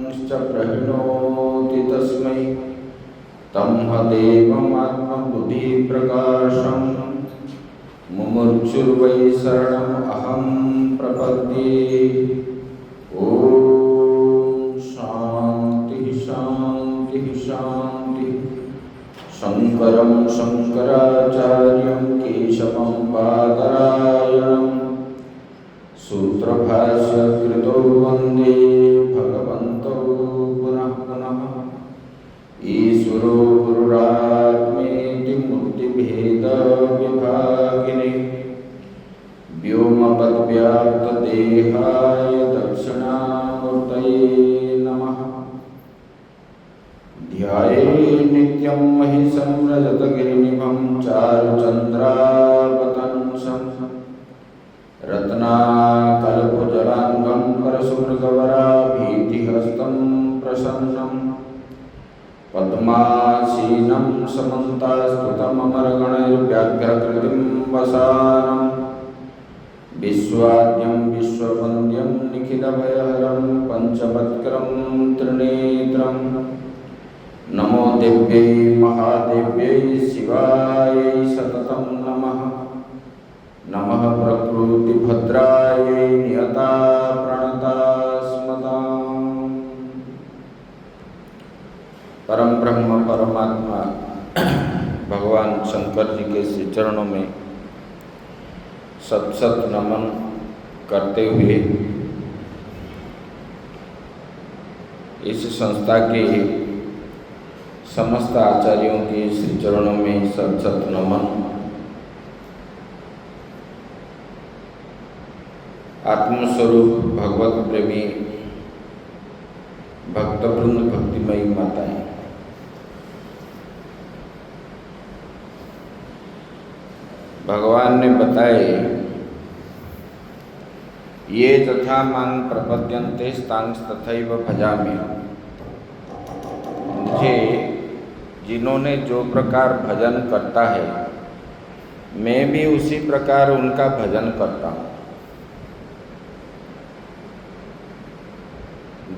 प्रहिणोति तस्मै तं देवमात्मबुद्धिप्रकाशं मुमुक्षुर्वै शरणम् अहं प्रपद्ये। ॐ शान्ति शान्ति शान्ति। शङ्करं शङ्कराचार्यं केशवं बादरायणं सूत्रभाष्यकृतो वन्दे भगवन्तौ पुनः पुनः। ईश्वरो गुरुरात्मेति मूर्तिभेदविभागिने व्योमवद्व्याप्तदेहाय दक्षिणामूर्तये नमः। ध्यायेत् नित्यं महिषं रजतगिरिनिभं चारुचन्द्रावतंसं रत्नाकल्पजलाङ्गं परशुमृगवराभीतिहस्तं प्रसन्नं पद्मासीनं समन्तास्तुतममरगणैर्व्याघ्रकृतिं वसानं विश्वाद्यं विश्ववन्द्यं निखिलभयहरं पञ्चवक्त्रं त्रिनेत्रं नमो देव्यै महादेव्यै शिवायै सततं नमः। नमः प्रकृतिभद्रायै नियता प्रणता स्मताम्। परम ब्रह्म परमात्मा भगवान शंकर जी के श्री चरणों में सत सत नमन करते हुए इस संस्था के समस्त आचार्यों के श्री चरणों में सत सत नमन। आत्मस्वरूप भगवत प्रेमी भक्तवृंद भक्तिमयी माताएं, भगवान ने बताए ये तथा मां प्रपद्यन्ते तांस तथैव भजामि। मुझे जिन्होंने जो प्रकार भजन करता है मैं भी उसी प्रकार उनका भजन करता हूँ।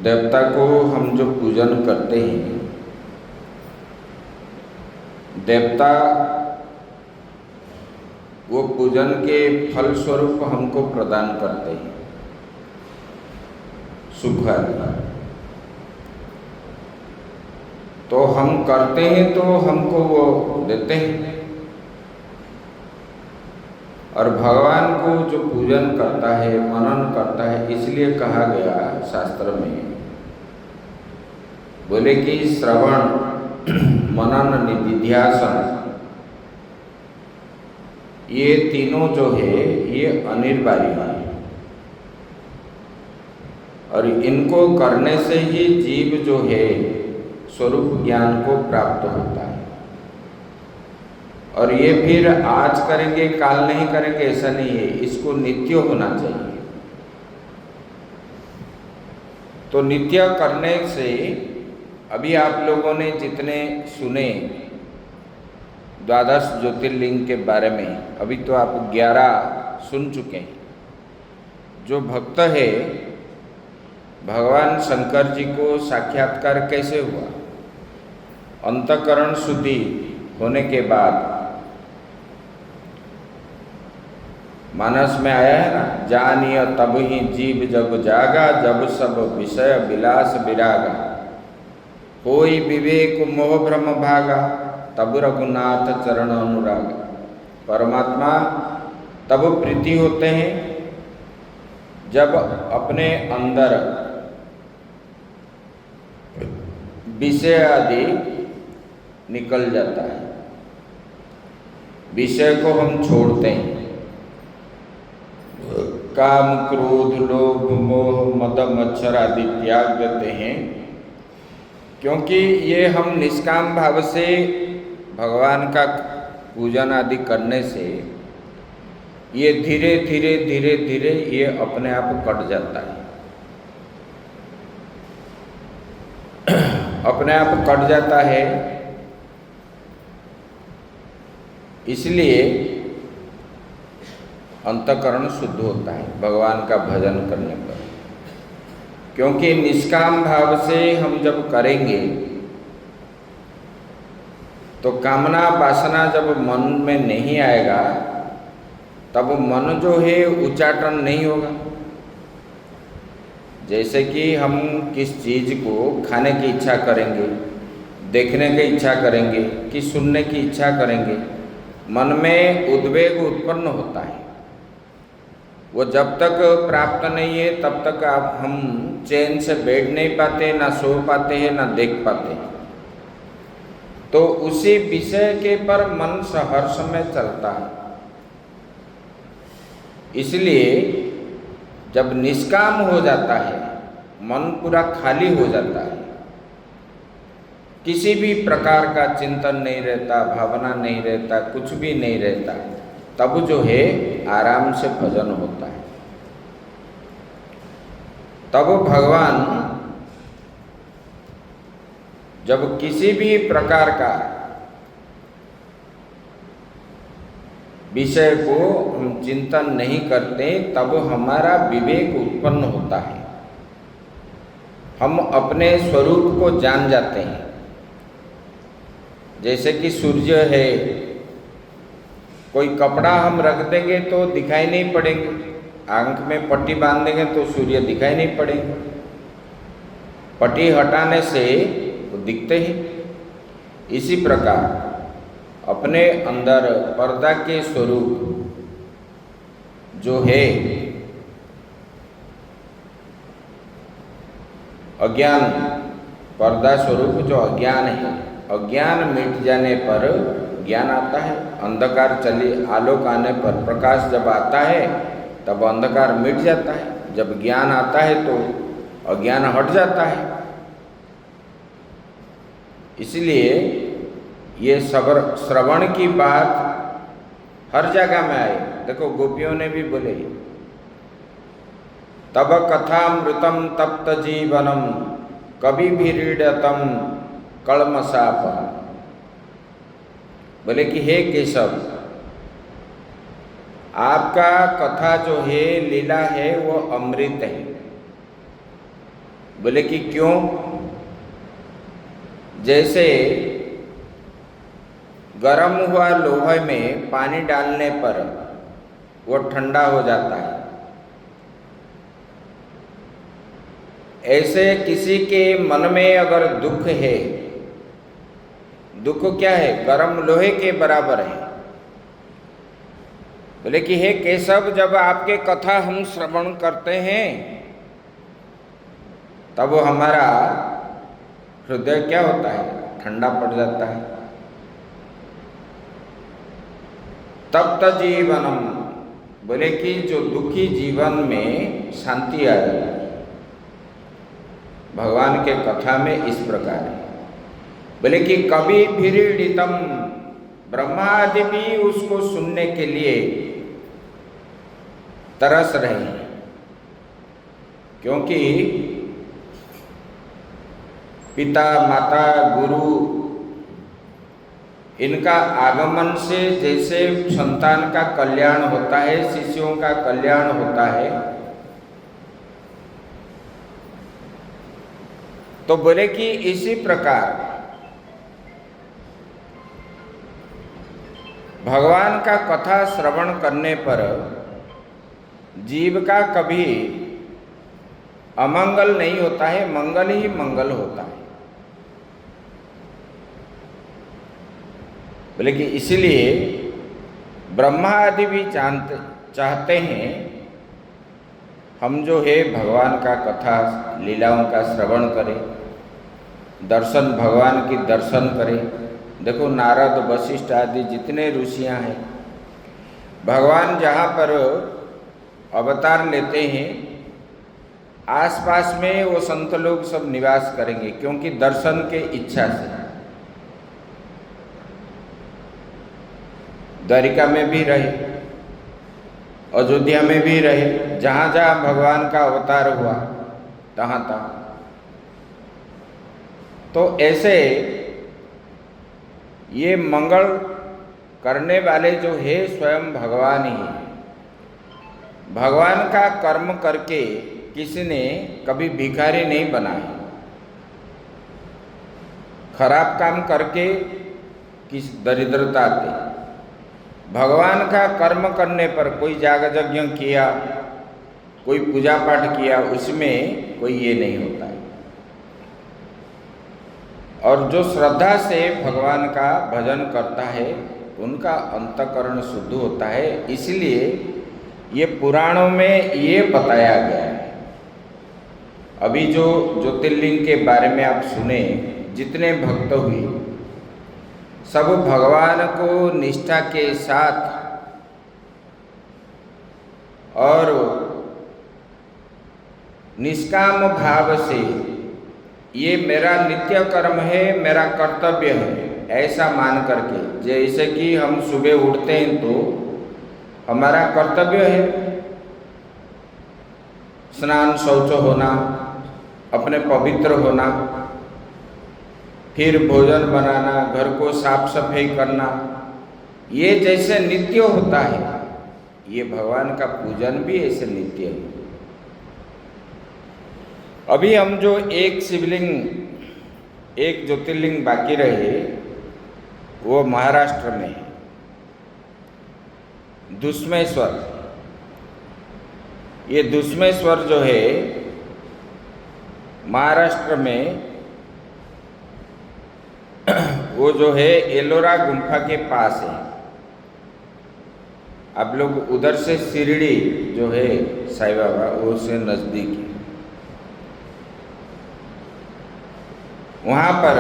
देवता को हम जो पूजन करते हैं, देवता वो पूजन के फल स्वरूप हमको प्रदान करते हैं सुख आदि। तो हम करते हैं तो हमको वो देते हैं, और भगवान को जो पूजन करता है मनन करता है, इसलिए कहा गया शास्त्र में, बोले कि श्रवण मनन निधिध्यासन ये तीनों जो है ये अनिवार्य है, और इनको करने से ही जीव जो है स्वरूप ज्ञान को प्राप्त होता है। और ये फिर आज करेंगे काल नहीं करेंगे ऐसा नहीं है, इसको नित्य होना चाहिए। तो नित्य करने से अभी आप लोगों ने जितने सुने द्वादश ज्योतिर्लिंग के बारे में, अभी तो आप 11 सुन चुके हैं। जो भक्त है भगवान शंकर जी को साक्षात्कार कैसे हुआ, अंतःकरण शुद्धि होने के बाद मानस में आया है ना, जानिय तब ही जीव जग जागा, जब सब विषय विलास विरागा, होई विवेक मोह भ्रम भागा, तब रघुनाथ चरण अनुराग। परमात्मा तब प्रीति होते हैं जब अपने अंदर विषय आदि निकल जाता है, विषय को हम छोड़ते हैं। काम क्रोध लोभ मोह मद मच्छर आदि त्याग देते हैं, क्योंकि ये हम निष्काम भाव से भगवान का पूजन आदि करने से ये धीरे धीरे धीरे धीरे ये अपने आप कट जाता है, अपने आप कट जाता है। इसलिए अंतःकरण शुद्ध होता है भगवान का भजन करने पर। क्योंकि निष्काम भाव से हम जब करेंगे तो कामना वासना जब मन में नहीं आएगा तब मन जो है उच्चाटन नहीं होगा। जैसे कि हम किस चीज़ को खाने की इच्छा करेंगे, देखने की इच्छा करेंगे कि सुनने की इच्छा करेंगे, मन में उद्वेग उत्पन्न होता है। वो जब तक प्राप्त नहीं है तब तक हम चैन से बैठ नहीं पाते, ना सो पाते हैं, ना देख पाते हैं। तो उसी विषय के पर मन हर समय चलता है। इसलिए जब निष्काम हो जाता है, मन पूरा खाली हो जाता है, किसी भी प्रकार का चिंतन नहीं रहता, भावना नहीं रहता, कुछ भी नहीं रहता, तब जो है आराम से भजन होता है। तब भगवान जब किसी भी प्रकार का विषय को हम चिंतन नहीं करते तब हमारा विवेक उत्पन्न होता है। हम अपने स्वरूप को जान जाते हैं। जैसे कि सूर्य है, कोई कपड़ा हम रख देंगे तो दिखाई नहीं पड़ेंगे, आंख में पट्टी बांध देंगे तो सूर्य दिखाई नहीं पड़ेंगे, पट्टी हटाने से वो दिखते हैं। इसी प्रकार अपने अंदर पर्दा के स्वरूप जो है अज्ञान, पर्दा स्वरूप जो अज्ञान है, अज्ञान मिट जाने पर ज्ञान आता है। अंधकार चले आलोक आने पर प्रकाश जब आता है तब अंधकार मिट जाता है। जब ज्ञान आता है तो अज्ञान हट जाता है। इसलिए ये श्रवण की बात हर जगह में आए। देखो गोपियों ने भी बोले, तब कथामृतम तप्त जीवनम कभी भी रीडतम कलमसाप। बोले कि हे केशव, आपका कथा जो है, लीला है, वो अमृत है। बोले कि क्यों? जैसे गरम हुआ लोहे में पानी डालने पर वो ठंडा हो जाता है, ऐसे किसी के मन में अगर दुख है, दुख क्या है? गरम लोहे के बराबर है। बोले कि हे केशव, जब आपके कथा हम श्रवण करते हैं तब वो हमारा हृदय क्या होता है? ठंडा पड़ जाता है। तप्त जीवनम, बोले कि जो दुखी जीवन में शांति आ जाती है। भगवान के कथा में इस प्रकार है। बोले कि कभी भिरीडितम, ब्रह्मा आदि भी उसको सुनने के लिए तरस रहे हैं, क्योंकि पिता माता गुरु इनका आगमन से जैसे संतान का कल्याण होता है, शिष्यों का कल्याण होता है, तो बोले कि इसी प्रकार भगवान का कथा श्रवण करने पर जीव का कभी अमंगल नहीं होता है, मंगल ही मंगल होता है। बोले कि इसलिए ब्रह्मा आदि भी चाहते हैं हम जो है भगवान का कथा लीलाओं का श्रवण करें, दर्शन, भगवान की दर्शन करें। देखो नारद वशिष्ठ आदि जितने ऋषियां हैं, भगवान जहाँ पर अवतार लेते हैं आसपास में वो संत लोग सब निवास करेंगे, क्योंकि दर्शन के इच्छा से। द्वारिका में भी रहे, अयोध्या में भी रहे, जहाँ जहाँ भगवान का अवतार हुआ तहाँ तहाँ। तो ऐसे ये मंगल करने वाले जो है स्वयं भगवान ही है। भगवान का कर्म करके किसी ने कभी भिखारी नहीं बनाया। खराब काम करके किस दरिद्रता आते। भगवान का कर्म करने पर कोई याग यज्ञ किया, कोई पूजा पाठ किया, उसमें कोई ये नहीं होता है। और जो श्रद्धा से भगवान का भजन करता है उनका अंतःकरण शुद्ध होता है। इसलिए ये पुराणों में ये बताया गया है। अभी जो ज्योतिर्लिंग के बारे में आप सुने, जितने भक्त हुए सब भगवान को निष्ठा के साथ और निष्काम भाव से, ये मेरा नित्य कर्म है, मेरा कर्तव्य है, ऐसा मान करके, जैसे कि हम सुबह उठते हैं तो हमारा कर्तव्य है स्नान शौच होना, अपने पवित्र होना, फिर भोजन बनाना, घर को साफ सफाई करना, ये जैसे नित्य होता है, ये भगवान का पूजन भी ऐसे नित्य है। अभी हम जो एक शिवलिंग, एक ज्योतिर्लिंग बाकी रहे वो महाराष्ट्र में है, दुष्मेश्वर। ये दुष्मेश्वर जो है महाराष्ट्र में, वो जो है एलोरा गुम्फा के पास है। आप लोग उधर से शिरडी जो है साईं बाबा, वो से नज़दीक है। वहाँ पर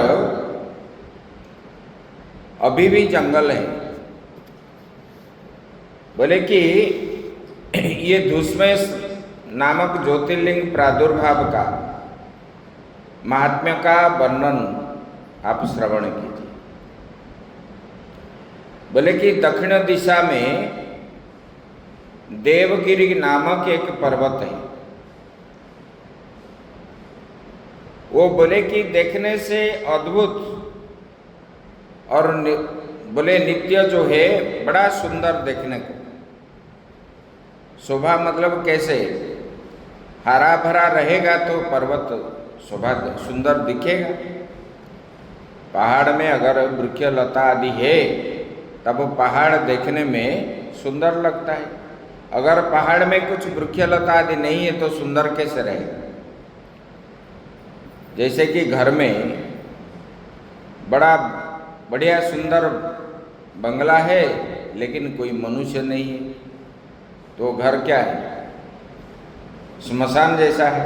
अभी भी जंगल है। बोले कि ये दुष्मेश नामक ज्योतिर्लिंग प्रादुर्भाव का महात्म्य का वर्णन आप श्रवण कीजिए। बोले कि दक्षिण दिशा में देवगिरी नामक एक पर्वत है। वो बोले कि देखने से अद्भुत और बोले नित्य जो है बड़ा सुंदर देखने को। शोभा मतलब कैसे, हरा भरा रहेगा तो पर्वत शोभा सुंदर दिखेगा। पहाड़ में अगर वृक्ष लता आदि है तब वो पहाड़ देखने में सुंदर लगता है। अगर पहाड़ में कुछ वृक्ष लता आदि नहीं है तो सुंदर कैसे रहेगा। जैसे कि घर में बड़ा बढ़िया सुंदर बंगला है लेकिन कोई मनुष्य नहीं है तो घर क्या है, श्मशान जैसा है।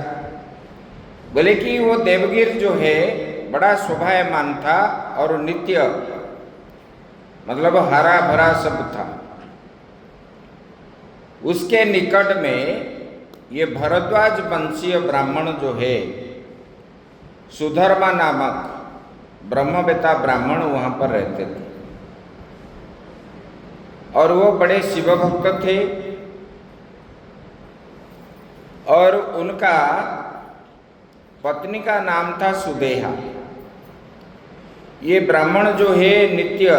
बोले कि वो देवगिर जो है बड़ा शोभायमान था और नित्य, मतलब हरा भरा सब था। उसके निकट में ये भरद्वाज वंशीय ब्राह्मण जो है, सुधर्मा नामक ब्रह्मवेता ब्राह्मण वहाँ पर रहते थे और वो बड़े शिव भक्त थे। और उनका पत्नी का नाम था सुदेहा। ये ब्राह्मण जो है नित्य,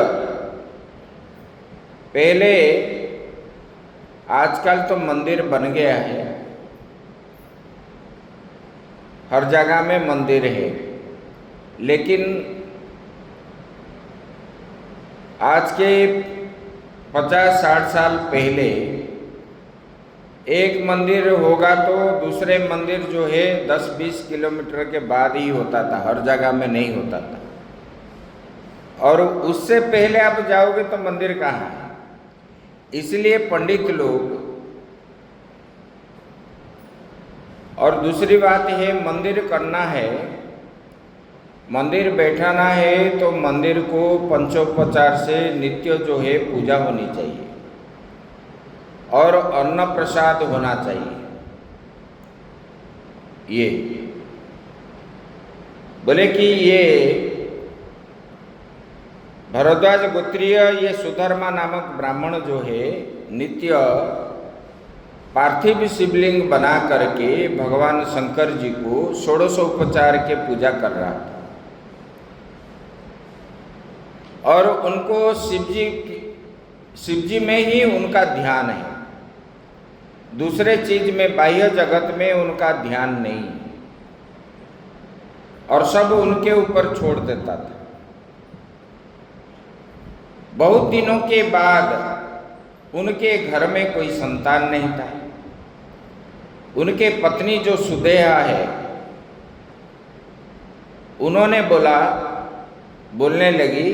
पहले आजकल तो मंदिर बन गया है, हर जगह में मंदिर है, लेकिन आज के 50-60 साल पहले एक मंदिर होगा तो दूसरे मंदिर जो है 10-20 किलोमीटर के बाद ही होता था, हर जगह में नहीं होता था। और उससे पहले आप जाओगे तो मंदिर कहाँ है। इसलिए पंडित लोग, और दूसरी बात है मंदिर करना है, मंदिर बैठाना है तो मंदिर को पंचोपचार से नित्य जो है पूजा होनी चाहिए और अन्न प्रसाद होना चाहिए। ये बोले कि ये भरद्वाज गोत्रीय ये सुधर्मा नामक ब्राह्मण जो है नित्य पार्थिव शिवलिंग बना करके भगवान शंकर जी को षोडशोपचार के पूजा कर रहा था। और उनको शिव जी में ही उनका ध्यान है। दूसरे चीज में, बाह्य जगत में उनका ध्यान नहीं, और सब उनके ऊपर छोड़ देता था। बहुत दिनों के बाद उनके घर में कोई संतान नहीं था। उनके पत्नी जो सुदेहा है, उन्होंने बोलने लगी,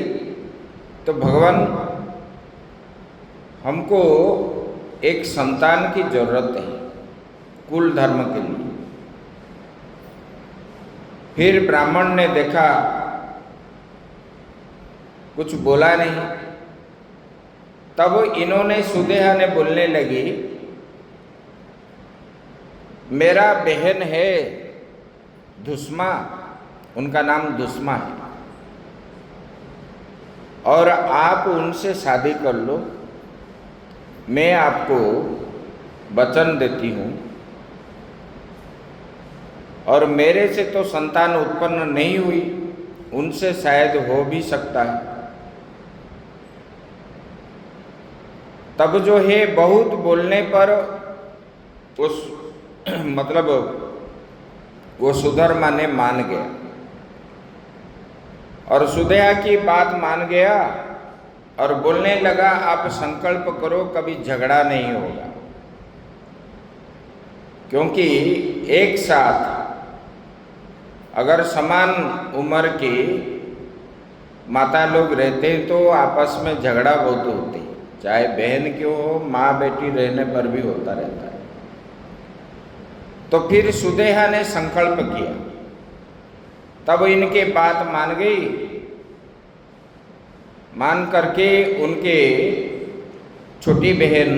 तो भगवान हमको एक संतान की जरूरत है कुल धर्म के लिए। फिर ब्राह्मण ने देखा, कुछ बोला नहीं। तब इन्होंने, सुदेहा ने बोलने लगी, मेरा बहन है धुस्मा, उनका नाम धुस्मा है, और आप उनसे शादी कर लो, मैं आपको वचन देती हूँ, और मेरे से तो संतान उत्पन्न नहीं हुई, उनसे शायद हो भी सकता है। तब जो है बहुत बोलने पर उस मतलब वो सुधर्मा ने मान गया, और सुदेहा की बात मान गया और बोलने लगा, आप संकल्प करो कभी झगड़ा नहीं होगा, क्योंकि एक साथ अगर समान उम्र की माता लोग रहते हैं तो आपस में झगड़ा बहुत होती है, चाहे बहन क्यों हो, माँ बेटी रहने पर भी होता रहता है। तो फिर सुदेहा ने संकल्प किया, तब इनके बात मान गई। मान करके उनके छोटी बहन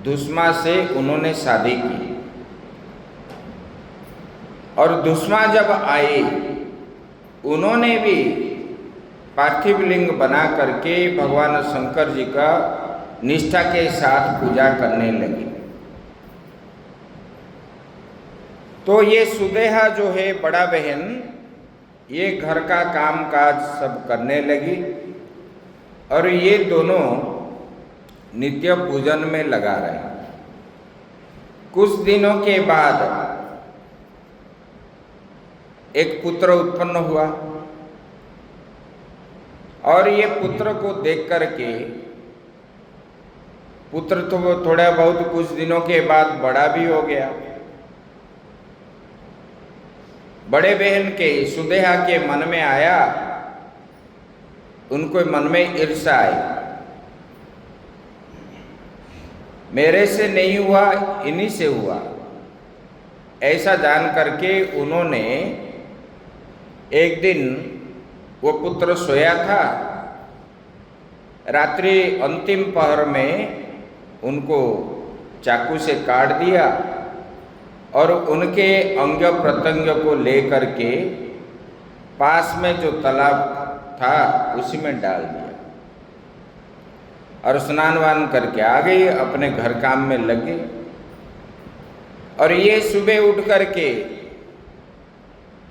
धुस्मा से उन्होंने शादी की, और धुस्मा जब आई, उन्होंने भी पार्थिव लिंग बना करके भगवान शंकर जी का निष्ठा के साथ पूजा करने लगी। तो ये सुदेहा जो है बड़ा बहन, ये घर का काम काज सब करने लगी, और ये दोनों नित्य पूजन में लगा रहे। कुछ दिनों के बाद एक पुत्र उत्पन्न हुआ, और ये पुत्र को देख करके, पुत्र तो थोड़ा बहुत कुछ दिनों के बाद बड़ा भी हो गया। बड़े बहन के सुदेहा के मन में आया, उनको मन में ईर्ष्या आई, मेरे से नहीं हुआ, इन्हीं से हुआ। ऐसा जान करके उन्होंने एक दिन, वो पुत्र सोया था, रात्रि अंतिम पहर में उनको चाकू से काट दिया, और उनके अंग प्रत्यंग को लेकर के पास में जो तालाब था उसी में डाल दिया, और स्नान वान करके आ गई, अपने घर काम में लग गई। और ये सुबह उठ करके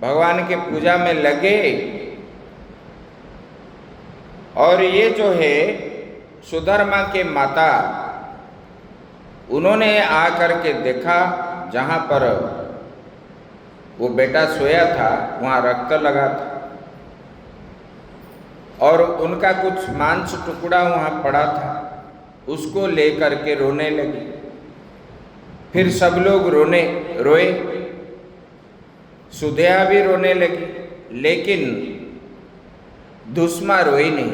भगवान के पूजा में लगे, और ये जो है सुधर्मा के माता, उन्होंने आकर के देखा, जहाँ पर वो बेटा सोया था वहाँ रक्त लगा था, और उनका कुछ मांस टुकड़ा वहाँ पड़ा था, उसको लेकर के रोने लगी। फिर सब लोग रोए, सुदेहा भी रोने लगी, लेकिन धुस्मा रोई नहीं।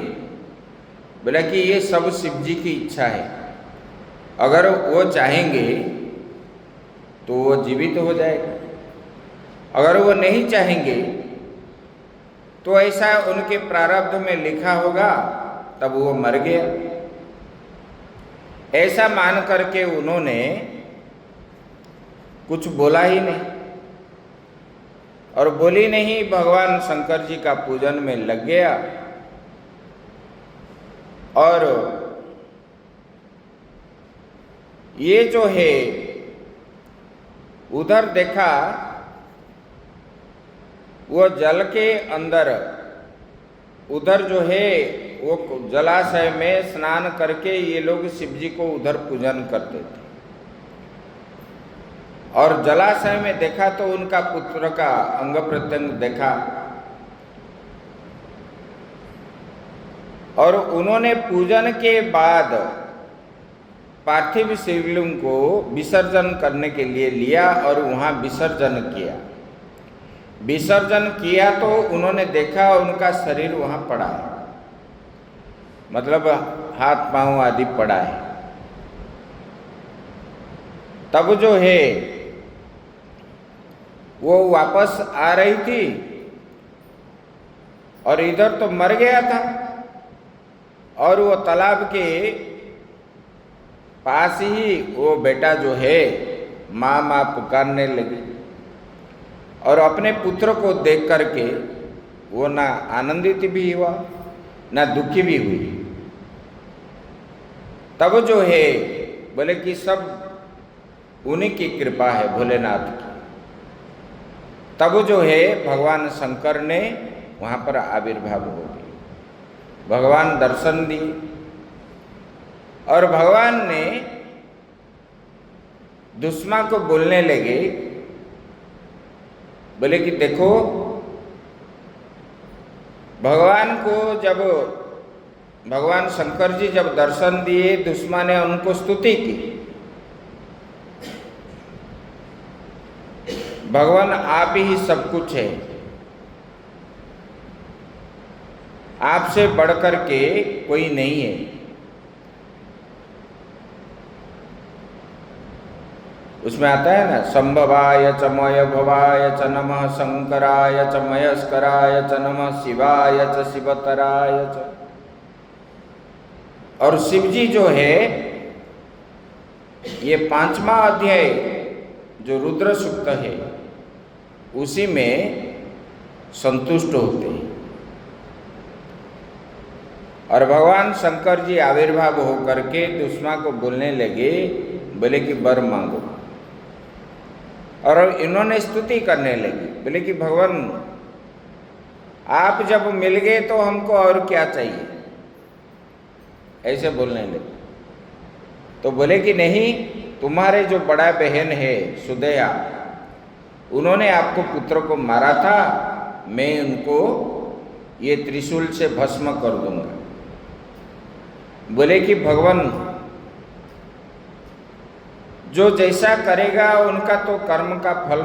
बोला कि ये सब शिव जी की इच्छा है, अगर वो चाहेंगे तो वो जीवित हो जाएगा, अगर वो नहीं चाहेंगे तो ऐसा उनके प्रारब्ध में लिखा होगा, तब वो मर गया। ऐसा मान करके उन्होंने कुछ बोला ही नहीं, और बोली नहीं, भगवान शंकर जी का पूजन में लग गया। और ये जो है उधर देखा, वो जल के अंदर, उधर जो है वो जलाशय में स्नान करके ये लोग शिव जी को उधर पूजन करते थे। और जलाशय में देखा तो उनका पुत्र का अंग प्रत्यंग देखा, और उन्होंने पूजन के बाद पार्थिव शिवलिंग को विसर्जन करने के लिए लिया और वहाँ विसर्जन किया। विसर्जन किया तो उन्होंने देखा उनका शरीर वहाँ पड़ा है, मतलब हाथ पांव आदि पड़ा है। तब जो है वो वापस आ रही थी और इधर तो मर गया था, और वो तालाब के पास ही वो बेटा जो है माँ माँ पुकारने लगी, और अपने पुत्र को देख करके वो ना आनंदित भी हुआ ना दुखी भी हुई। तब जो है बोले कि सब उन्हीं की कृपा है, भोलेनाथ की। तब जो है भगवान शंकर ने वहाँ पर आविर्भाव हो गए, भगवान दर्शन दिए, और भगवान ने दुश्मन को बोलने लगे, बोले कि देखो, भगवान को जब भगवान शंकर जी जब दर्शन दिए, दुश्मन ने उनको स्तुति की। भगवान आप ही सब कुछ है, आपसे बढ़कर के कोई नहीं है। उसमें आता है ना, संभवाय च मय भवाय च नमः, शंकराय च मयस्कराय च नमः, शिवाय च शिवतराय च। और शिव जी जो है ये 5वां अध्याय जो रुद्र सूक्त है उसी में संतुष्ट होते हैं, और भगवान शंकर जी आविर्भाव होकर के दुश्मन को बोलने लगे, बोले कि वर मांगो, और इन्होंने स्तुति करने लगी, बोले कि भगवान आप जब मिल गए तो हमको और क्या चाहिए, ऐसे बोलने लगे। तो बोले कि नहीं, तुम्हारे जो बड़ा बहन है सुदया, उन्होंने आपको पुत्र को मारा था, मैं उनको ये त्रिशूल से भस्म कर दूंगा। बोले कि भगवान जो जैसा करेगा उनका तो कर्म का फल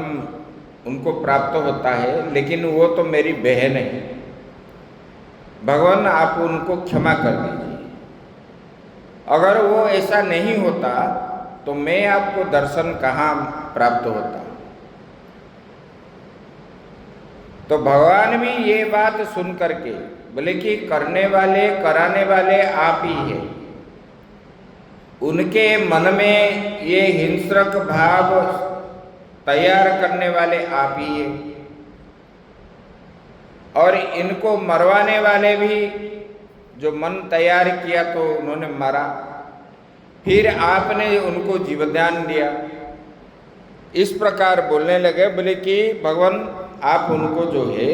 उनको प्राप्त होता है, लेकिन वो तो मेरी बहन है, भगवान आप उनको क्षमा कर दीजिए। अगर वो ऐसा नहीं होता तो मैं आपको दर्शन कहाँ प्राप्त होता। तो भगवान भी ये बात सुन करके बोले कि करने वाले कराने वाले आप ही है, उनके मन में ये हिंसक भाव तैयार करने वाले आप ही है, और इनको मरवाने वाले भी जो मन तैयार किया तो उन्होंने मारा, फिर आपने उनको जीवदान दिया। इस प्रकार बोलने लगे, बोले कि भगवान आप उनको जो है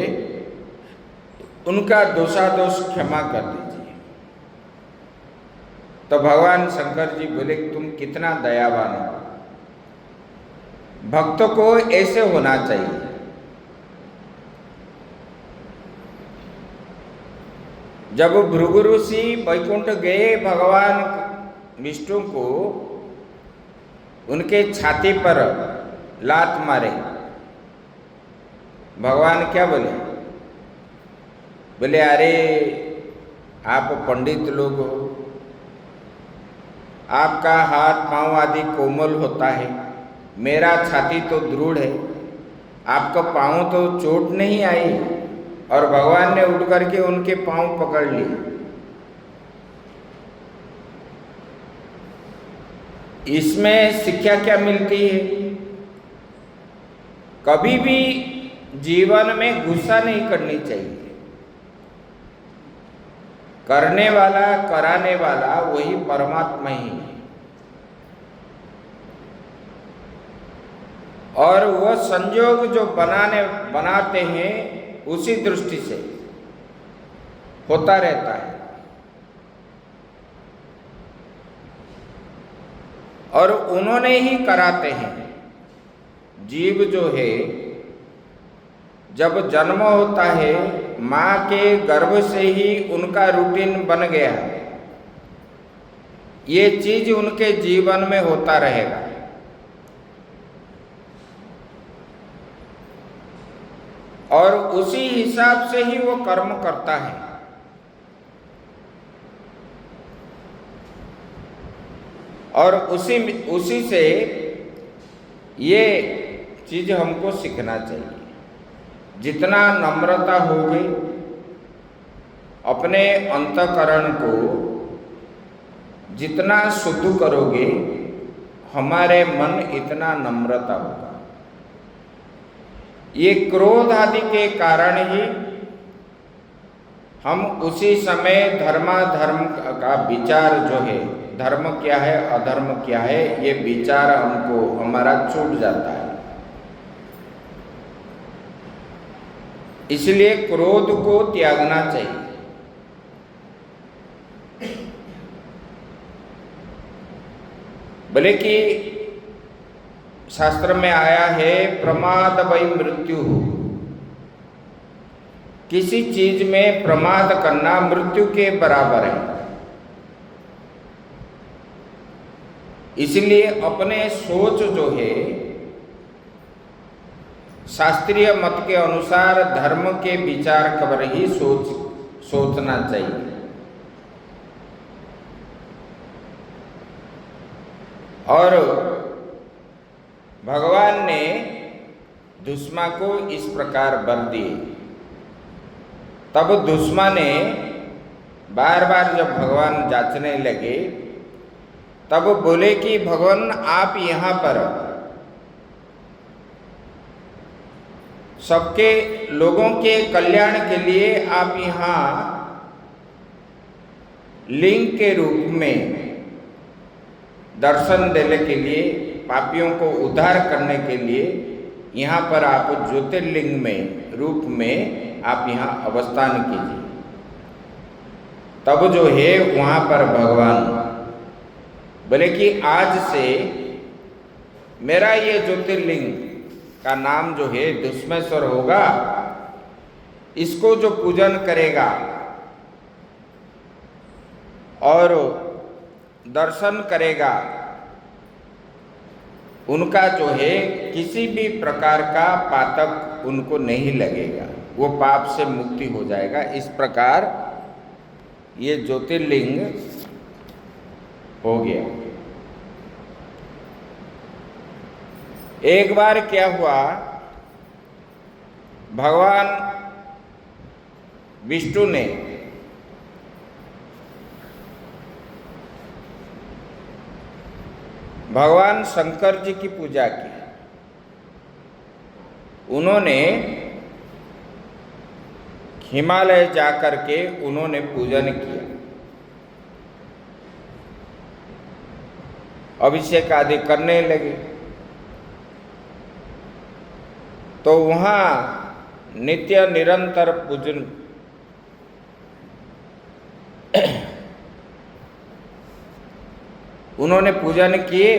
उनका दोषादोष क्षमा कर दीजिए। तो भगवान शंकर जी बोले तुम कितना दयावान हो, भक्त को ऐसे होना चाहिए। जब भृगु ऋषि वैकुंठ गए, भगवान विष्णु को उनके छाती पर लात मारे, भगवान क्या बोले? बोले अरे आप पंडित लोग हो, आपका हाथ पांव आदि कोमल होता है, मेरा छाती तो दृढ़ है, आपका पांव तो चोट नहीं आई। और भगवान ने उठ करके उनके पांव पकड़ लिए। इसमें शिक्षा क्या मिलती है? कभी भी जीवन में गुस्सा नहीं करनी चाहिए। करने वाला कराने वाला वही परमात्मा ही है, और वो संयोग जो बनाते हैं उसी दृष्टि से होता रहता है, और उन्होंने ही कराते हैं। जीव जो है जब जन्म होता है माँ के गर्भ से ही उनका रूटीन बन गया है, ये चीज उनके जीवन में होता रहेगा। और उसी हिसाब से ही वो कर्म करता है। और उसी से ये चीज हमको सीखना चाहिए। जितना नम्रता होगी, अपने अंतःकरण को जितना शुद्ध करोगे, हमारे मन इतना नम्रता होगा। ये क्रोध आदि के कारण ही हम उसी समय धर्माधर्म का विचार जो है, धर्म क्या है अधर्म क्या है, ये विचार हमको हमारा छूट जाता है। इसलिए क्रोध को त्यागना चाहिए। भले कि शास्त्र में आया है प्रमाद वै मृत्यु, किसी चीज में प्रमाद करना मृत्यु के बराबर है। इसलिए अपने सोच जो है शास्त्रीय मत के अनुसार धर्म के विचार कर ही सोचना चाहिए। और भगवान ने दुष्मा को इस प्रकार वर दिए। तब दुष्मा ने बार बार जब भगवान जांचने लगे, तब बोले कि भगवान आप यहाँ पर सबके लोगों के कल्याण के लिए आप यहाँ लिंग के रूप में दर्शन देने के लिए, पापियों को उद्धार करने के लिए यहाँ पर आप ज्योतिर्लिंग में रूप में आप यहाँ अवस्थान कीजिए। तब जो है वहाँ पर भगवान बोले कि आज से मेरा ये ज्योतिर्लिंग का नाम जो है दुष्मेश्वर होगा। इसको जो पूजन करेगा और दर्शन करेगा, उनका जो है किसी भी प्रकार का पातक उनको नहीं लगेगा, वो पाप से मुक्ति हो जाएगा। इस प्रकार ये ज्योतिर्लिंग हो गया। एक बार क्या हुआ, भगवान विष्णु ने भगवान शंकर जी की पूजा की। उन्होंने हिमालय जाकर के उन्होंने पूजन किया, अभिषेक आदि करने लगे। तो वहाँ नित्य निरंतर पूजन उन्होंने पूजन किए।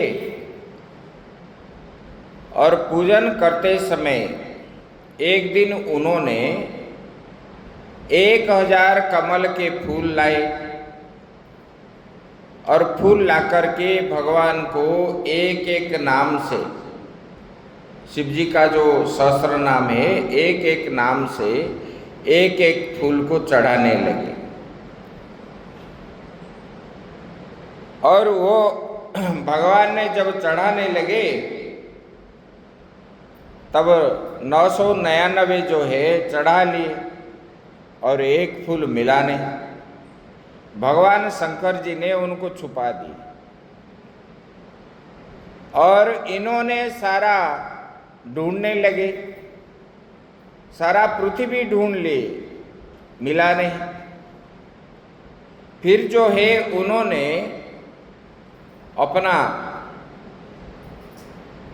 और पूजन करते समय एक दिन उन्होंने 1000 कमल के फूल लाए और फूल लाकर के भगवान को एक एक नाम से, शिव जी का जो सहस्त्र नाम है, एक एक नाम से एक एक फूल को चढ़ाने लगे। और वो भगवान ने जब चढ़ाने लगे, तब 999 जो है चढ़ा लिए और एक फूल मिला नहीं। भगवान शंकर जी ने उनको छुपा दी और इन्होंने सारा ढूंढने लगे, सारा पृथ्वी ढूंढ ली, मिला नहीं। फिर जो है उन्होंने अपना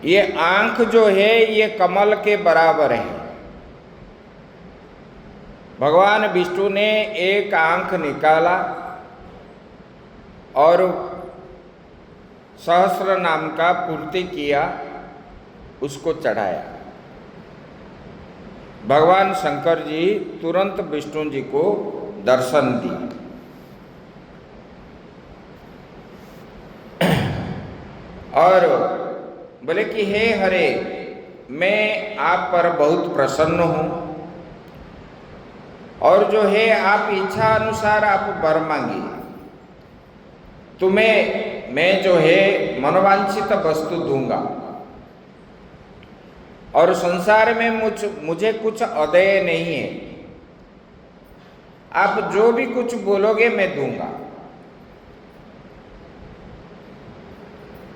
ये आंख जो है ये कमल के बराबर है। भगवान विष्णु ने एक आंख निकाला और सहस्र नाम का पूर्ति किया उसको चढ़ाया। भगवान शंकर जी तुरंत विष्णु जी को दर्शन दिए। और बोले कि हे हरे, मैं आप पर बहुत प्रसन्न हूँ, और जो है आप इच्छा अनुसार आप वर मांगिए, तुम्हें मैं जो है मनोवांछित वस्तु दूंगा, और संसार में मुझे कुछ अदेय नहीं है, आप जो भी कुछ बोलोगे मैं दूंगा।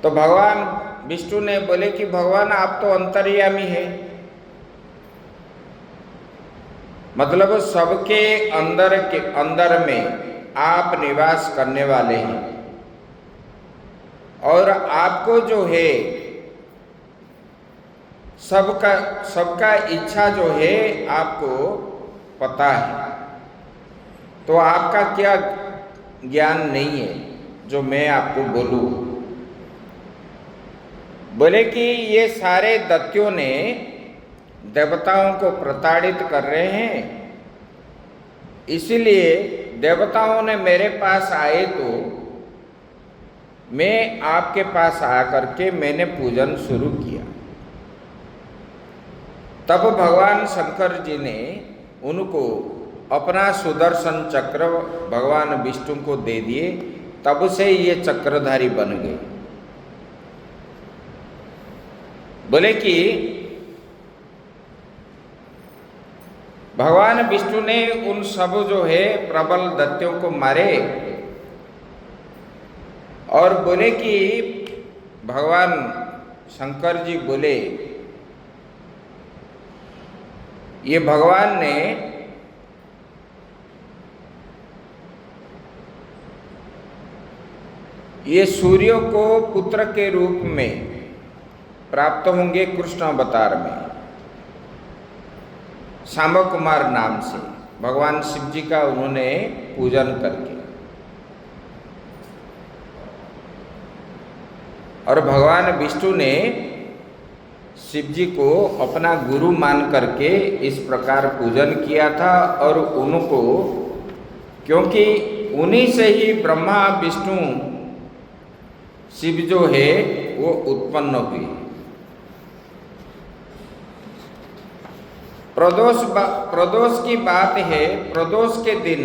तो भगवान विष्णु ने बोले कि भगवान आप तो अंतर्यामी है, मतलब सबके अंदर में आप निवास करने वाले हैं, और आपको जो है सबका इच्छा जो है आपको पता है, तो आपका क्या ज्ञान नहीं है जो मैं आपको बोलूं। बोले कि ये सारे दैत्यों ने देवताओं को प्रताड़ित कर रहे हैं, इसलिए देवताओं ने मेरे पास आए तो मैं आपके पास आकर के मैंने पूजन शुरू किया। तब भगवान शंकर जी ने उनको अपना सुदर्शन चक्र भगवान विष्णु को दे दिए, तब से ये चक्रधारी बन गए। बोले कि भगवान विष्णु ने उन सब जो है प्रबल दैत्यों को मारे, और बोले कि भगवान शंकर जी बोले ये भगवान ने ये सूर्य को पुत्र के रूप में प्राप्त होंगे कृष्ण अवतार में, सांब कुमार नाम से, भगवान शिव जी का उन्होंने पूजन करके, और भगवान विष्णु ने शिव जी को अपना गुरु मान करके इस प्रकार पूजन किया था। और उनको, क्योंकि उन्हीं से ही ब्रह्मा विष्णु शिव जो है वो उत्पन्न हुए। प्रदोष की बात है, प्रदोष के दिन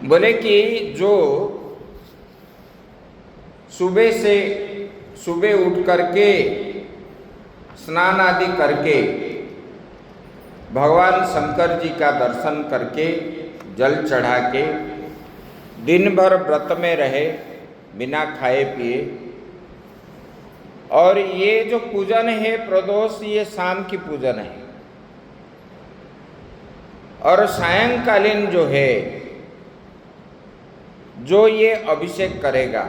बोले कि जो सुबह उठ करके स्नान आदि करके भगवान शंकर जी का दर्शन करके जल चढ़ा के दिन भर व्रत में रहे बिना खाए पिए, और ये जो पूजन है प्रदोष, ये शाम की पूजन है, और सायंकालीन जो है जो ये अभिषेक करेगा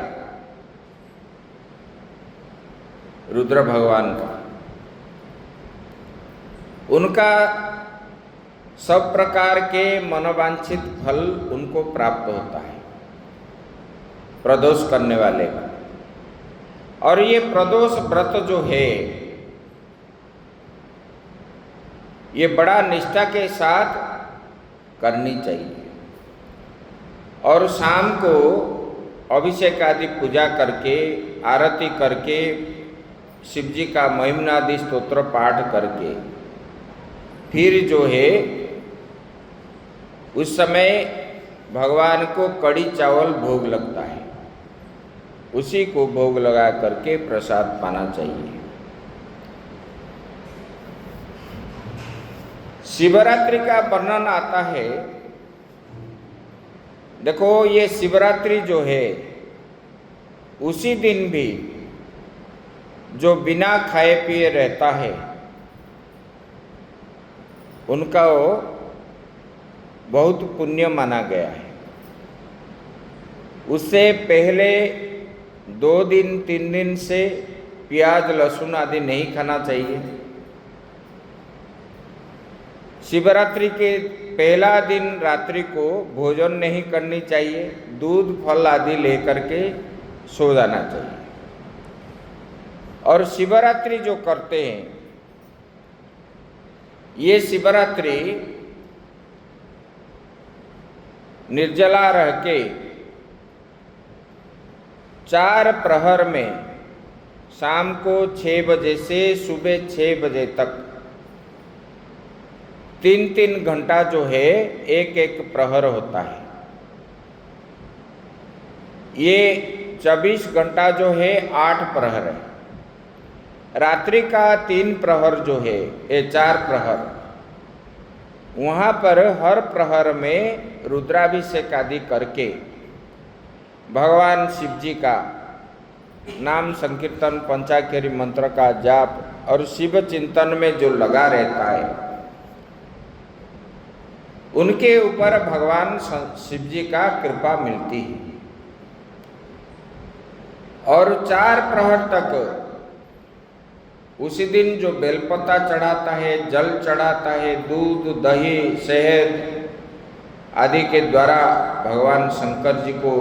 रुद्र भगवान का, उनका सब प्रकार के मनोवांछित फल उनको प्राप्त होता है प्रदोष करने वाले का। और ये प्रदोष व्रत जो है ये बड़ा निष्ठा के साथ करनी चाहिए, और शाम को अभिषेक आदि पूजा करके आरती करके शिव जी का महिमनादि स्तोत्र पाठ करके फिर जो है उस समय भगवान को कड़ी चावल भोग लगता है, उसी को भोग लगा करके प्रसाद पाना चाहिए। शिवरात्रि का वर्णन आता है। देखो ये शिवरात्रि जो है उसी दिन भी जो बिना खाए पिए रहता है उनका वो बहुत पुण्य माना गया है। उससे पहले 2 दिन 3 दिन से प्याज लहसुन आदि नहीं खाना चाहिए। शिवरात्रि के पहला दिन रात्रि को भोजन नहीं करनी चाहिए, दूध फल आदि लेकर के सो जाना चाहिए। और शिवरात्रि जो करते हैं, ये शिवरात्रि निर्जला रह के 4 प्रहर में शाम को 6 बजे से सुबह 6 बजे तक 3-3 घंटा जो है एक एक प्रहर होता है। ये 24 घंटा जो है 8 प्रहर है। रात्रि का 3 प्रहर जो है, ये 4 प्रहर, वहाँ पर हर प्रहर में रुद्राभिषेक आदि करके भगवान शिव जी का नाम संकीर्तन, पंचाक्षरी मंत्र का जाप और शिव चिंतन में जो लगा रहता है, उनके ऊपर भगवान शिव जी का कृपा मिलती है। और 4 प्रहर तक उसी दिन जो बेलपत्ता चढ़ाता है, जल चढ़ाता है, दूध, दही, शहद आदि के द्वारा भगवान शंकर जी को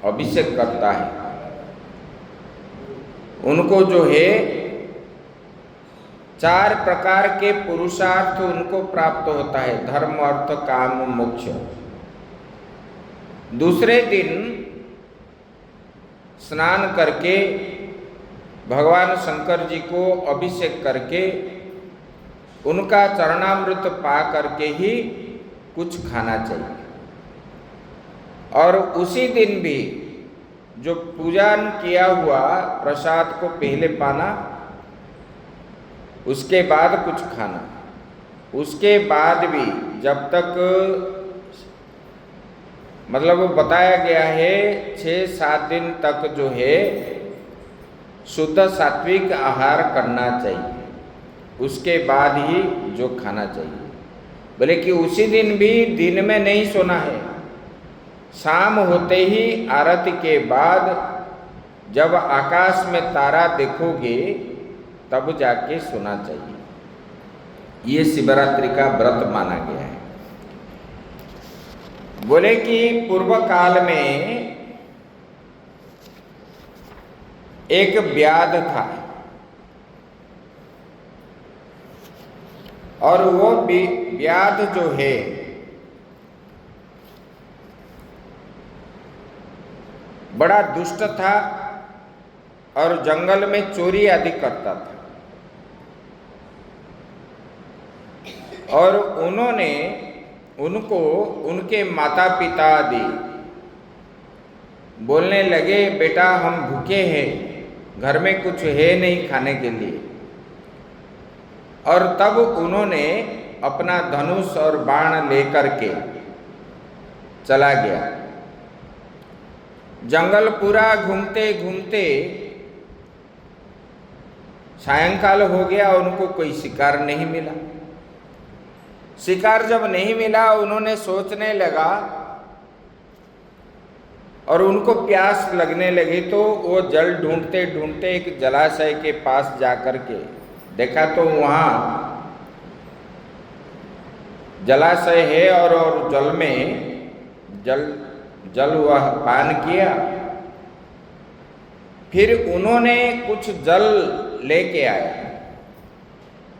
अभिषेक करता है, उनको जो है 4 प्रकार के पुरुषार्थ उनको प्राप्त होता है, धर्म, अर्थ, काम, मोक्ष। दूसरे दिन स्नान करके भगवान शंकर जी को अभिषेक करके उनका चरणामृत पा करके ही कुछ खाना चाहिए। और उसी दिन भी जो पूजन किया हुआ प्रसाद को पहले पाना, उसके बाद कुछ खाना। उसके बाद भी जब तक मतलब बताया गया है 6-7 दिन तक जो है शुद्ध सात्विक आहार करना चाहिए, उसके बाद ही जो खाना चाहिए। बोले कि उसी दिन भी दिन में नहीं सोना है, शाम होते ही आरती के बाद जब आकाश में तारा देखोगे तब जाके सोना चाहिए। ये शिवरात्रि का व्रत माना गया है। बोले कि पूर्व काल में एक व्याध था और वो व्याध जो है बड़ा दुष्ट था और जंगल में चोरी आदि करता था। और उन्होंने उनको उनके माता पिता आदि बोलने लगे, बेटा हम भूखे हैं, घर में कुछ है नहीं खाने के लिए। और तब उन्होंने अपना धनुष और बाण लेकर के चला गया। जंगल पूरा घूमते घूमते सायंकाल हो गया, उनको कोई शिकार नहीं मिला। शिकार जब नहीं मिला, उन्होंने सोचने लगा और उनको प्यास लगने लगी, तो वो जल ढूंढते ढूंढते एक जलाशय के पास जाकर के देखा तो वहाँ जलाशय है और जल में जल वह पान किया। फिर उन्होंने कुछ जल लेके आया,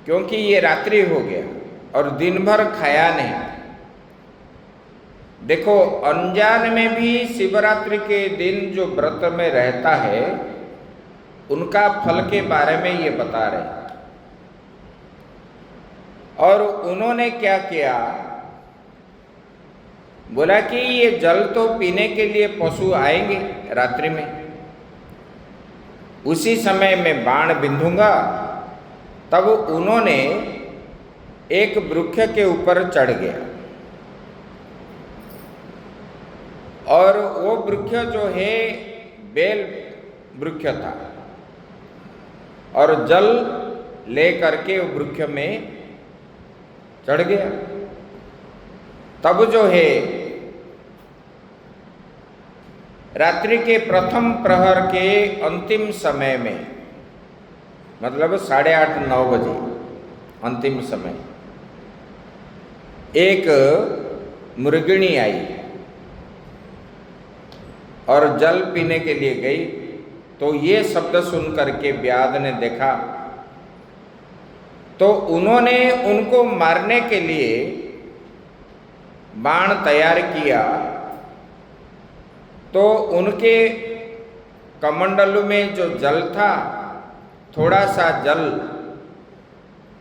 क्योंकि ये रात्रि हो गया और दिन भर खाया नहीं। देखो, अनजान में भी शिवरात्रि के दिन जो व्रत में रहता है उनका फल के बारे में ये बता रहे। और उन्होंने क्या किया, बोला कि ये जल तो पीने के लिए पशु आएंगे रात्रि में, उसी समय मैं बाण बिंधूंगा। तब उन्होंने एक वृक्ष के ऊपर चढ़ गया और वो वृक्ष जो है बेल वृक्ष था और जल ले करके वृक्ष में चढ़ गया। तब जो है रात्रि के प्रथम प्रहर के अंतिम समय में, मतलब 8:30-9 बजे अंतिम समय, एक मृगिणी आई और जल पीने के लिए गई, तो ये शब्द सुन करके व्याध ने देखा, तो उन्होंने उनको मारने के लिए बाण तैयार किया। तो उनके कमंडलू में जो जल था, थोड़ा सा जल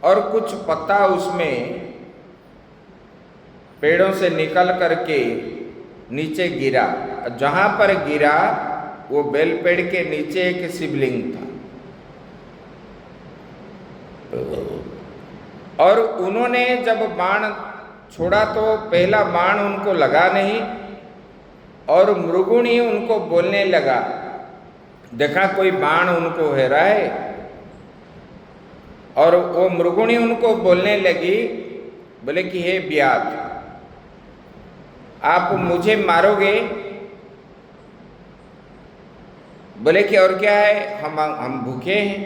और कुछ पत्ता उसमें पेड़ों से निकल करके नीचे गिरा। जहां पर गिरा वो बेल पेड़ के नीचे एक शिवलिंग था, और उन्होंने जब बाण छोड़ा तो पहला बाण उनको लगा नहीं, और मृगुणी उनको बोलने लगा। देखा कोई बाण उनको है रहा है, और वो मृगुणी उनको बोलने लगी, बोले कि हे व्याध, आप मुझे मारोगे? बोले कि और क्या है, हम भूखे हैं,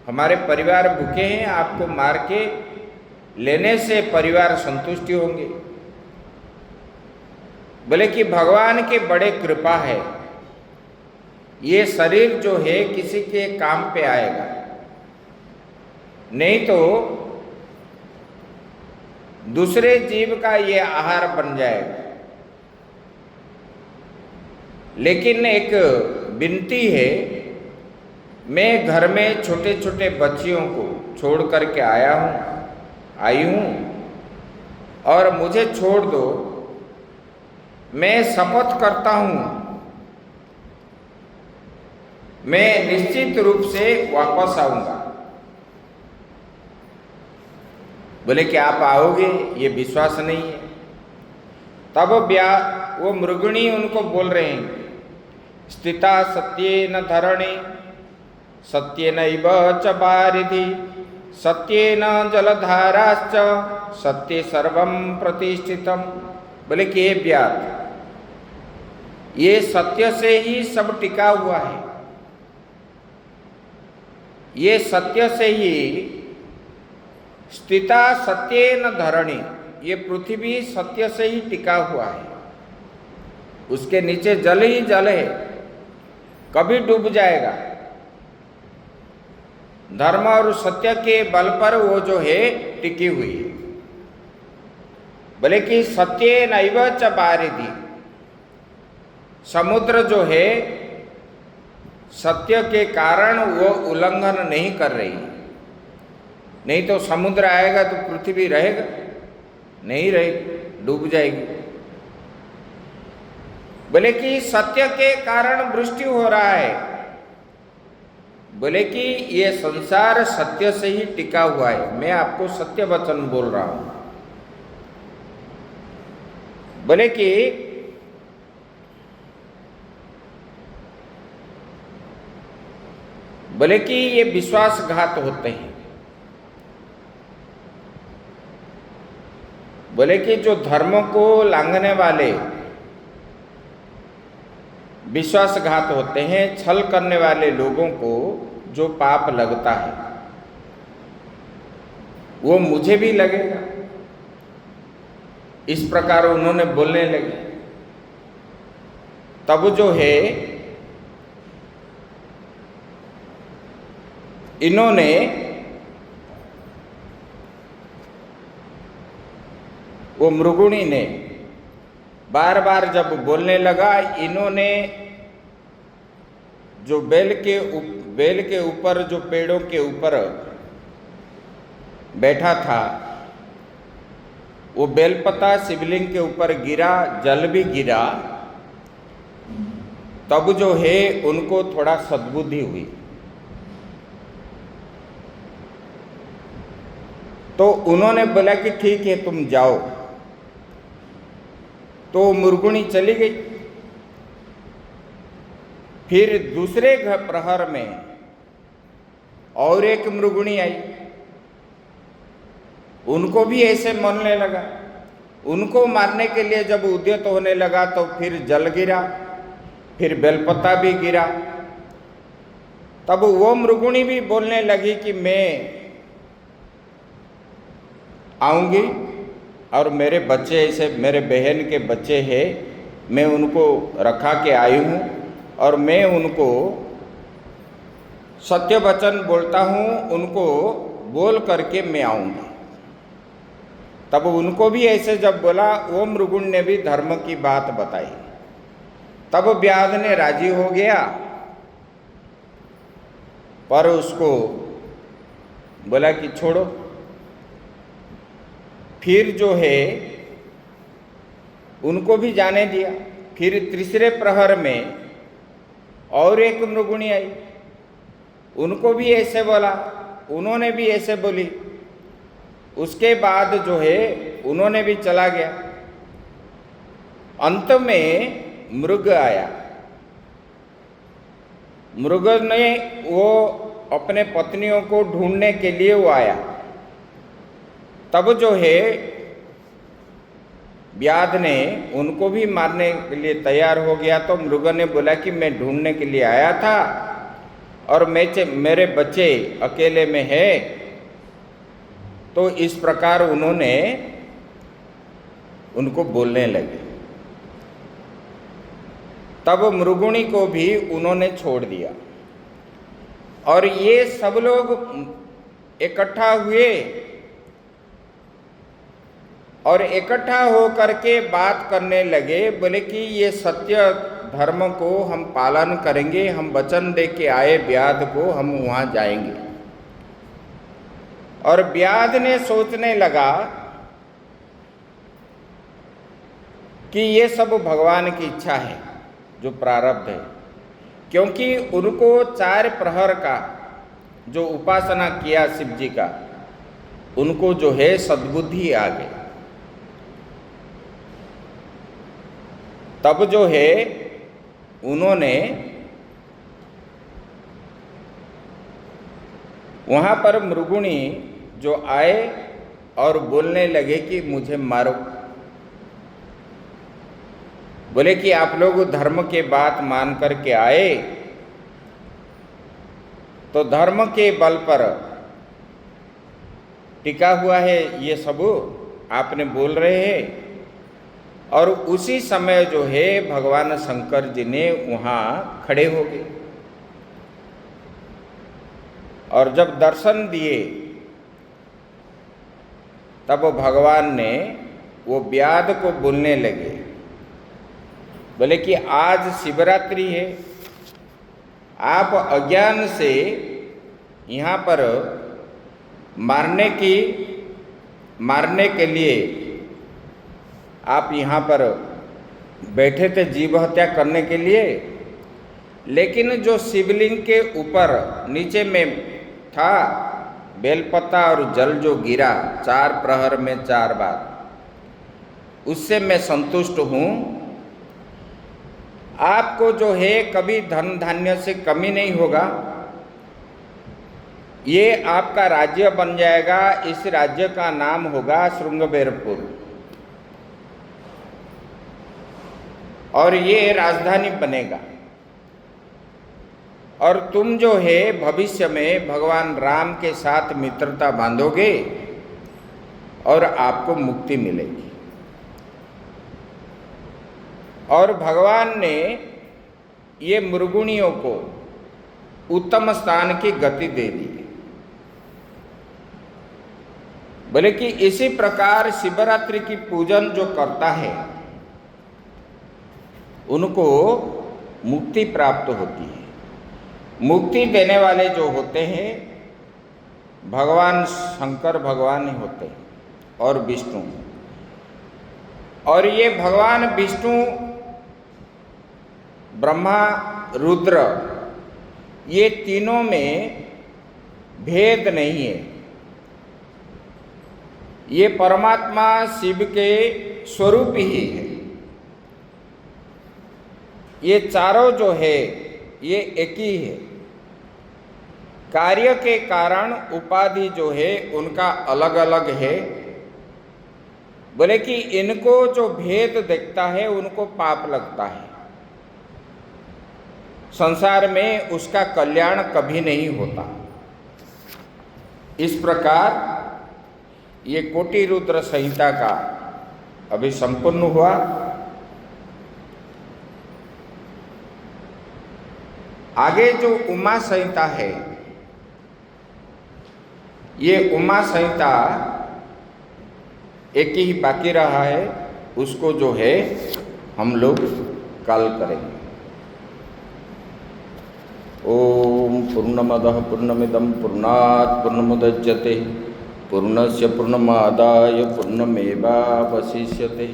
हमारे परिवार भूखे हैं, आपको मार के लेने से परिवार संतुष्टि होंगे। बोले कि भगवान के बड़े कृपा है, ये शरीर जो है किसी के काम पे आएगा, नहीं तो दूसरे जीव का ये आहार बन जाएगा। लेकिन एक विनती है, मैं घर में छोटे छोटे बच्चियों को छोड़ करके आई हूँ, और मुझे छोड़ दो। मैं शपथ करता हूँ, मैं निश्चित रूप से वापस आऊंगा। बोले कि आप आओगे? ये विश्वास नहीं है। तब वो मृगुणी उनको बोल रहे हैं, स्थिता सत्येन धरणी सत्येनैव च वारिधि सत्येन जलधाराश्च सत्ये सर्वं प्रतिष्ठितम। बोले कि ये व्याध, ये सत्य से ही सब टिका हुआ है, ये सत्य से ही स्थिता सत्येन धरणी, ये पृथ्वी सत्य से ही टिका हुआ है, उसके नीचे जल ही जल है, कभी डूब जाएगा। धर्म और सत्य के बल पर वो जो है टिकी हुई है। बोले कि सत्येनैव च वारिधि, समुद्र जो है सत्य के कारण वो उल्लंघन नहीं कर रही, नहीं तो समुद्र आएगा तो पृथ्वी रहेगा नहीं, रहेगी, डूब जाएगी। बोले कि सत्य के कारण वृष्टि हो रहा है। बोले कि ये संसार सत्य से ही टिका हुआ है, मैं आपको सत्य वचन बोल रहा हूं। बोले कि ये विश्वासघात होते हैं। बोले कि जो धर्म को लांघने वाले विश्वासघात होते हैं, छल करने वाले लोगों को जो पाप लगता है वो मुझे भी लगेगा। इस प्रकार उन्होंने बोलने लगे। तब जो है इन्होंने वो मृगुणी ने बार बार जब बोलने लगा, इन्होंने जो बेल के ऊपर जो पेड़ों के ऊपर बैठा था, वो बेलपत्ता शिवलिंग के ऊपर गिरा, जल भी गिरा। तब जो है उनको थोड़ा सद्बुद्धि हुई, तो उन्होंने बोला कि ठीक है तुम जाओ। तो मृगुणी चली गई। फिर दूसरे प्रहर में और एक मृगुणी आई, उनको भी ऐसे मरने लगा। उनको मारने के लिए जब उद्यत होने लगा तो फिर जल गिरा, फिर बेलपत्ता भी गिरा। तब वो मृगुणी भी बोलने लगी कि मैं आऊंगी और मेरे बच्चे, ऐसे मेरे बहन के बच्चे हैं, मैं उनको रखा के आई हूँ और मैं उनको सत्य वचन बोलता हूँ, उनको बोल करके मैं आऊँगा। तब उनको भी ऐसे जब बोला, वो मृगुण ने भी धर्म की बात बताई। तब व्याध ने राजी हो गया, पर उसको बोला कि छोड़ो। फिर जो है उनको भी जाने दिया। फिर तीसरे प्रहर में और एक मृगुणी आई, उनको भी ऐसे बोला, उन्होंने भी ऐसे बोली। उसके बाद जो है उन्होंने भी चला गया। अंत में मृग आया। मृग ने वो अपने पत्नियों को ढूंढने के लिए वो आया। तब जो है व्याध ने उनको भी मारने के लिए तैयार हो गया। तो मृग ने बोला कि मैं ढूंढने के लिए आया था और मेरे बच्चे अकेले में है। तो इस प्रकार उन्होंने उनको बोलने लगे। तब मृगुणी को भी उन्होंने छोड़ दिया और ये सब लोग इकट्ठा हुए और इकट्ठा होकर के बात करने लगे। बोले कि ये सत्य धर्म को हम पालन करेंगे, हम वचन दे के आए व्याध को, हम वहाँ जाएंगे। और व्याध ने सोचने लगा कि ये सब भगवान की इच्छा है, जो प्रारब्ध है, क्योंकि उनको 4 प्रहर का जो उपासना किया शिव जी का, उनको जो है सद्बुद्धि आ गई। तब जो है उन्होंने वहाँ पर मृगुणी जो आए और बोलने लगे कि मुझे मारो। बोले कि आप लोग धर्म के बात मान करके आए, तो धर्म के बल पर टिका हुआ है ये सब आपने बोल रहे हैं। और उसी समय जो है भगवान शंकर जी ने वहाँ खड़े हो गए और जब दर्शन दिए, तब भगवान ने वो व्याध को बोलने लगे। बोले कि आज शिवरात्रि है, आप अज्ञान से यहाँ पर मारने के लिए आप यहाँ पर बैठे थे, जीव हत्या करने के लिए। लेकिन जो शिवलिंग के ऊपर नीचे में था बेलपत्ता और जल जो गिरा 4 प्रहर में 4 बार, उससे मैं संतुष्ट हूँ। आपको जो है कभी धन धान्य से कमी नहीं होगा, ये आपका राज्य बन जाएगा। इस राज्य का नाम होगा श्रृंगबेरपुर और ये राजधानी बनेगा। और तुम जो है भविष्य में भगवान राम के साथ मित्रता बांधोगे और आपको मुक्ति मिलेगी। और भगवान ने ये मृगुणियों को उत्तम स्थान की गति दे दी। बोले कि इसी प्रकार शिवरात्रि की पूजन जो करता है उनको मुक्ति प्राप्त होती है। मुक्ति देने वाले जो होते हैं भगवान शंकर भगवान ही होते हैं और विष्णु। और ये भगवान विष्णु, ब्रह्मा, रुद्र, ये तीनों में भेद नहीं है। ये परमात्मा शिव के स्वरूप ही है। ये चारों जो है ये एक ही है। कार्य के कारण उपाधि जो है उनका अलग अलग है। बोले कि इनको जो भेद देखता है उनको पाप लगता है, संसार में उसका कल्याण कभी नहीं होता। इस प्रकार ये कोटि रुद्र संहिता का अभी संपूर्ण हुआ। आगे जो उमा संहिता है, ये उमा संहिता एक ही बाकी रहा है, उसको जो है हम लोग कल करेंगे। ओम पूर्णमदः पूर्णमिदं पूर्णात् पूर्णमुदच्यते पूर्णस्य पूर्णमादाय पूर्णमेवावशिष्यते।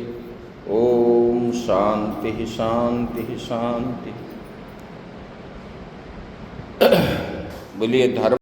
ओम शांति शांति शांति। बोलिए धर्म